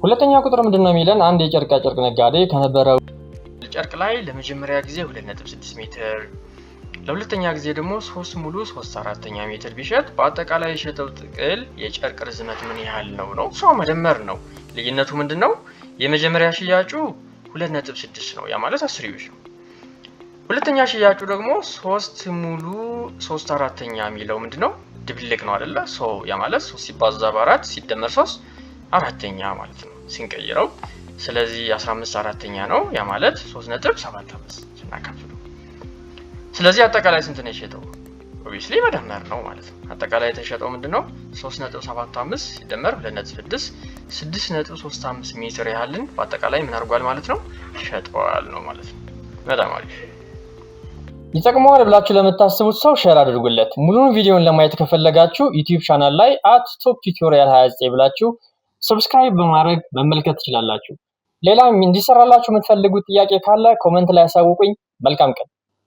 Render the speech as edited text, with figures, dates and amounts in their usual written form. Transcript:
ሁለተኛ ቁጥር ምንድነው የሚለን አንድ የጨርቃ ጨርቅ ነጋዴ ከነበረው ጨርቅ ላይ ለመጀመሪያ ጊዜ 2.6 ሜትር ለሁለተኛ ጊዜ ደግሞ 3 ሙሉ 3/4 ሜትር ቢሸጥ በአጠቃላይ የሸጠው ጥቅል የጨርቅ ርዝመት ምን ያህል ነው? ሰው መደመር ነው። ልዩነቱ ምንድነው? የመጀመሪያ ሽያጩ 2.6 ነው፣ ያ ማለት 10 ዩሽ ነው። ሁለተኛ ሽያጩ ደግሞ 3 ሙሉ 3/4 የሚለው ምንድነው? ድብልቅ ነው አይደለ? ያ ማለት 3 ሲባዛ በ4 ሲደመር 3 አራተኛ ማለት ነው ሲንቀይረው። ስለዚህ 15/4 ነው፣ ያ ማለት 3.75 ስናካፍለው። ስለዚህ አጠቃላይ ስንት ነው የሸጠው? ኦብቪስሊ መደመር ነው ማለት ነው። አጠቃላይ የተሸጠው ምንድነው? 3.75 ሲደመር 2.6 6.35 ሜትር ያህልን በአጠቃላይ ምን አድርጓል ማለት ነው? ሸጠዋል ነው ማለት ነው። በጣም አሪፍ። ይጠቅመዋል ብላችሁ ለምታስቡት ሰው ሼር አድርጉለት። ሙሉውን ቪዲዮን ለማየት ከፈለጋችሁ ዩቲዩብ ቻናል ላይ @toptutorial29 ብላችሁ ሰብስክራይብ በማድረግ መመልከት ትችላላችሁ። ሌላም እንዲሰራላችሁ የምትፈልጉት ጥያቄ ካለ ኮሜንት ላይ አሳውቁኝ። መልካም ቀን።